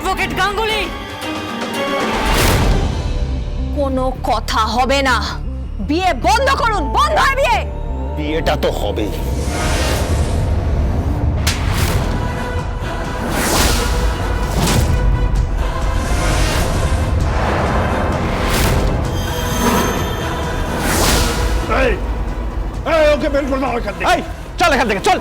Advocate Ganguly, কোনো কথা হবে না। বিয়ে বন্ধ করুন, বন্ধ হয় বিয়ে। বিয়েটা তো হবেই। ওকে বের করে দাও এখান থেকে। চল এখান থেকে, চল।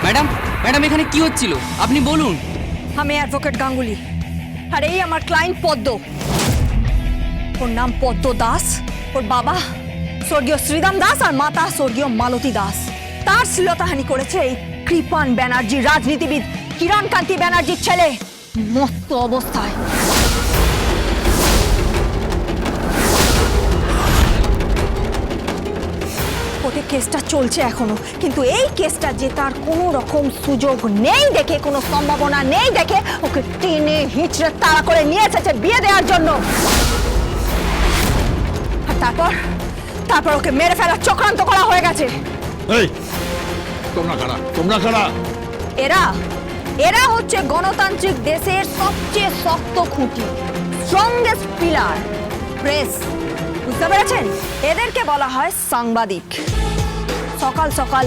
ম্যাডাম ম্যাডাম এখানে কি হচ্ছিল আপনি বলুন। আমি অ্যাডভোকেট গাঙ্গুলি, আর এই আমার ক্লায়েন্ট পদ্ম। ওর নাম পদ্ম দাস। ওর বাবা স্বর্গীয় শ্রীরাম দাস আর মাতা স্বর্গীয় মালতী দাস। তার শ্লীলতাহানি করেছে এই কৃপান ব্যানার্জি, রাজনীতিবিদ কিরণ কান্তি ব্যানার্জির ছেলে, মস্ত অবস্থায়। কোর্টে কেসটা চলছে এখনো, কিন্তু এই কেসটা জেতার কোনো রকম সুযোগ নেই দেখে, কোনো সম্ভাবনা নেই দেখে ওকে টেনে হিচড়ে তাড়া করে নিয়ে এসেছে বিয়ে দেওয়ার জন্য। আর তারপর ওকে মেরে ফেলার চক্রান্ত করা হয়ে গেছে। তোমরা কারা? এরা হচ্ছে গণতান্ত্রিক দেশের সবচেয়ে শক্ত খুঁটি, স্ট্রংগেস্ট পিলার, প্রেস। বুঝতে পেরেছেন? এদেরকে বলা হয় সাংবাদিক। সকাল সকাল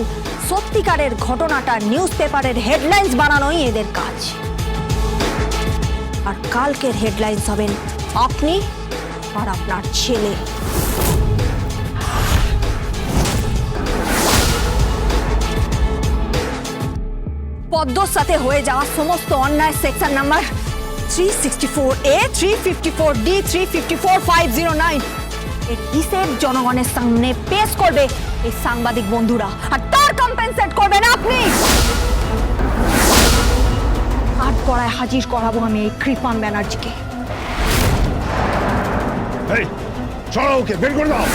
সত্যিকারের ঘটনাটা নিউজ পেপারের হেডলাইন্স বানানোই এদের কাজ। আর কালকের হেডলাইন্স হবেন আপনি আর আপনার ছেলে। পদ্মর সাথে হয়ে যাওয়া সমস্ত অন্যায় সেকশন নাম্বার 364A, 354D, 354-509 এর হিসেব জনগণের সামনে পেশ করবে এই সাংবাদিক বন্ধুরা, আর তার কম্পেনসেট করবেন আপনি। আট করায় হাজির করাবো আমি এই কৃপান ব্যানার্জিকে। চলো ওকে বের করে দাও।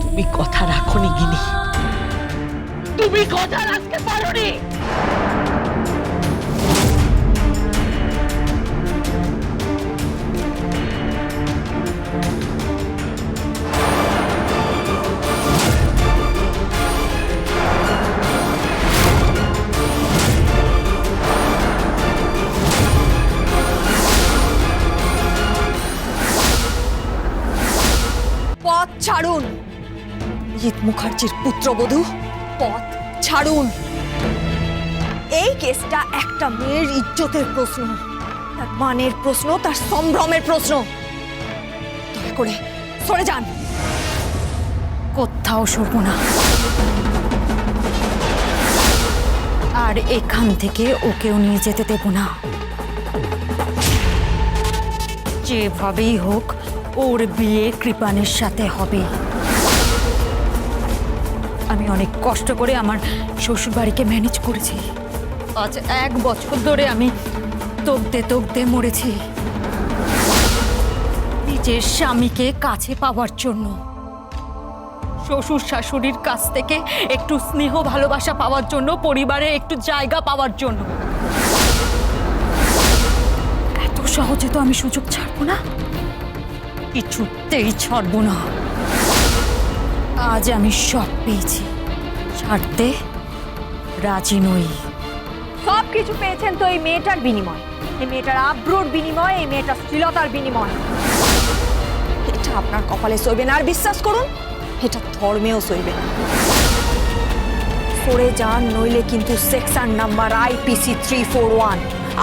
তুমি কথা রাখোনি গিনি, তুমি কথা রাখতে পারোনি। পথ ছাড়ুন জিৎ মুখার্জির পুত্রবধূ, পথ ছাড়ুন। এই কেসটা একটা মেয়ের ইজ্জতের প্রশ্ন, তার মানের প্রশ্ন, তার সম্ভ্রমের প্রশ্ন। দয়া করে সরে যান, কোথাও সরব না। আর এখান থেকে ওকেও নিয়ে যেতে দেব না। যেভাবেই হোক ওর বিয়ে কৃপানের সাথে হবে। আমি অনেক কষ্ট করে আমার শ্বশুর বাড়িকে ম্যানেজ করেছি। আজ 1 বছর ধরে আমি তকতে মরেছি নিজের স্বামীকে কাছে পাওয়ার জন্য, শ্বশুর শাশুড়ির কাছ থেকে একটু স্নেহ ভালোবাসা পাওয়ার জন্য, পরিবারে একটু জায়গা পাওয়ার জন্য। এত সহজে তো আমি সুযোগ ছাড়বো না, কিছুতেই ছাড়বো না। আজ আমি সব পেয়েছি, ছাড়তে রাজি নই। সব কিছু পেয়েছেন তো এই মেয়েটার বিনিময়, এই মেয়েটার আব্রুর বিনিময়, এই মেয়েটার শ্লীলতার বিনিময়। এটা আপনার কপালে সইবে না, আর বিশ্বাস করুন এটা ধর্মেও সইবে না। সরে যান, নইলে কিন্তু সেকশন নাম্বার IPC 341।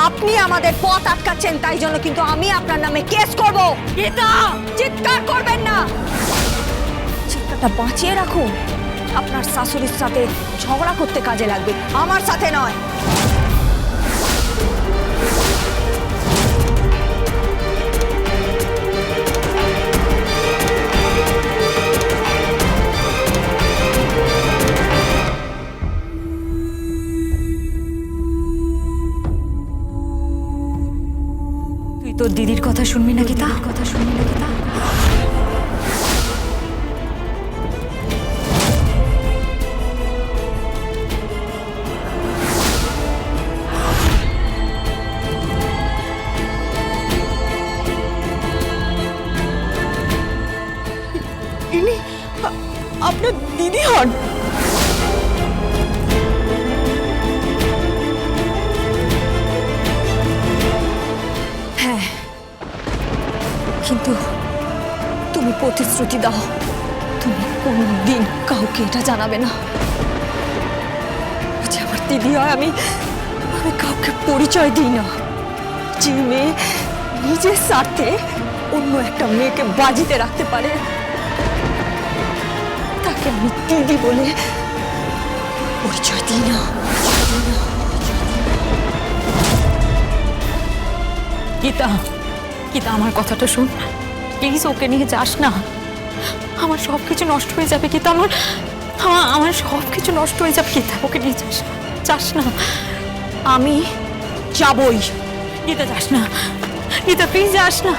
আপনি আমাদের পথ আটকাচ্ছেন, তাই জন্য কিন্তু আমি আপনার নামে কেস করব। গীতা, চিৎকার করবেন না, চিৎকারটা বাঁচিয়ে রাখুন। আপনার শাশুড়ির সাথে ঝগড়া করতে কাজে লাগবে, আমার সাথে নয়। তুই তোর দিদির কথা শুনবি না গীতা, কথা শুনবি না গীতা। ইনি আপনার দিদি হন? হ্যাঁ, কিন্তু তুমি প্রতিশ্রুতি দাও তুমি কোনদিন কাউকে এটা জানাবে না। যে আমার দিদি হয়, আমি কাউকে পরিচয় দিই না। যে মেয়ে নিজের স্বার্থে অন্য একটা মেয়েকে বাজিতে রাখতে পারে, তাকে আমি দিদি বলে পরিচয় দিই না। গীতা, গীতা আমার কথাটা শুন প্লিজ, ওকে নিয়ে যাস না, আমার সব কিছু নষ্ট হয়ে যাবে গীতা, আমার সব কিছু নষ্ট হয়ে যাবে গীতা, ওকে নিয়ে যাস না। আমি যাবই। গীতা যাস না, গীতা প্লিজ যাস না।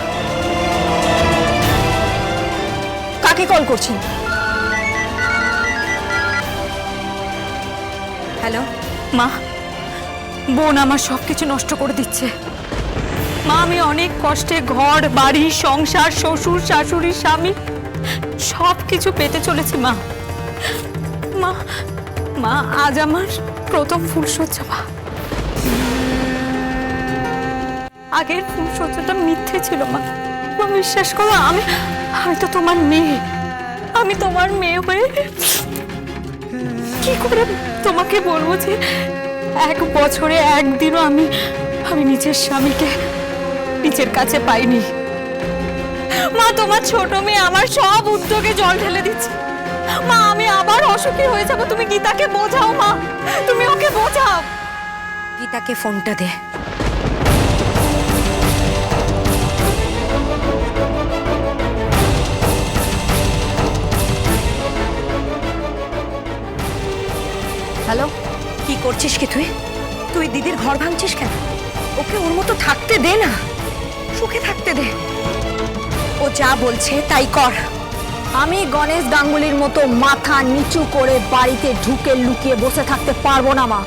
কাকে কল করছেন? হ্যালো মা, বোন আমার সব কিছু নষ্ট করে দিচ্ছে। মা, আমি অনেক কষ্টে ঘর বাড়ি সংসার শ্বশুর শাশুড়ি স্বামী সব কিছু পেতে চলেছি মা। মা মা আজ আমার প্রথম ফুলসজ্জা। মা, আগের ফুলসজ্জাটা মিথ্যে ছিল মা, মা বিশ্বাস করো, আমি তো তোমার মেয়ে, আমি তোমার মেয়ে হয়ে কি করে তোমাকে বলবো যে 1 বছরে একদিনও আমি নিজের স্বামীকে নিজের কাছে পাইনি। মা, তোমার ছোট মেয়ে আমার সব উদ্যোগে জল ঢেলে দিচ্ছে। মা, আমি আবার অসুখী হয়ে যাবো, তুমি গীতাকে বোঝাও মা, তুমি ওকে বোঝাও। গীতাকে ফোনটা দে। হ্যালো, কি করছিস কি তুই? তুই দিদির ঘর ভাঙছিস কেন? ওকে ওর মতো থাকতে দে না, সুখে থাকতে দে। ও যা বলছে তাই কর। আমি গণেশ গাঙ্গুলির মতো মাথা নিচু করে বাড়িতে ঢুকে লুকিয়ে বসে থাকতে পারবো না মা।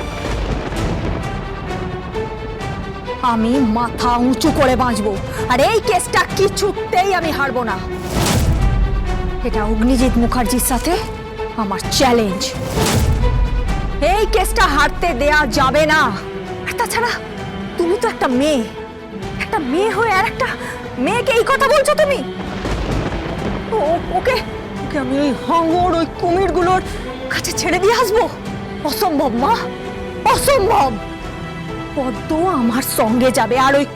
আমি মাথা উঁচু করে বাঁচবো, আর এই কেসটা কিছুতেই আমি হারবো না। এটা অগ্নিজিৎ মুখার্জির সাথে আমার চ্যালেঞ্জ। এই কেসটা হারতে দেয়া যাবে না। আর তাছাড়া তুমি তো একটা মেয়ে হয়ে আর একটা মেয়েকে এই কথা বলছো তুমি? ওকে আমি ওই হাঙ্গর ওই কুমিরগুলোর কাছে ছেড়ে দিয়ে আসবো? অসম্ভব মা, অসম্ভব। পদ্ম আমার সঙ্গে যাবে, আর ওই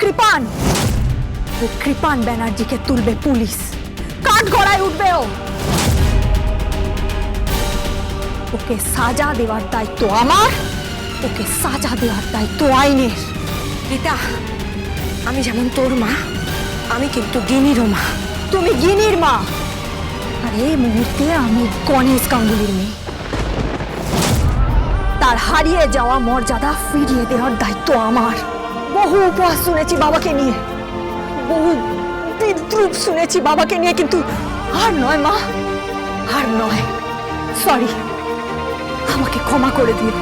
কৃপান ব্যানার্জিকে তুলবে পুলিশ, কাঠ গড়ায় উঠবে ও। ওকে সাজা দেওয়ার দায়িত্ব আমার, ওকে সাজা দেওয়ার দায়িত্ব আইনের। গীতা, আমি যেমন তোর মা, আমি কিন্তু গিনিরও মা। তুমি গিনির মা, আর এই মুহূর্তে আমি গণেশ গাঙ্গুলির মেয়ে। তার হারিয়ে যাওয়া মর্যাদা ফিরিয়ে দেওয়ার দায়িত্ব আমার। বহু উপহাস শুনেছি বাবাকে নিয়ে, বহু বিদ্রুপ শুনেছি বাবাকে নিয়ে, কিন্তু আর নয় মা, আর নয়। সরি, আমাকে ক্ষমা করে দিও।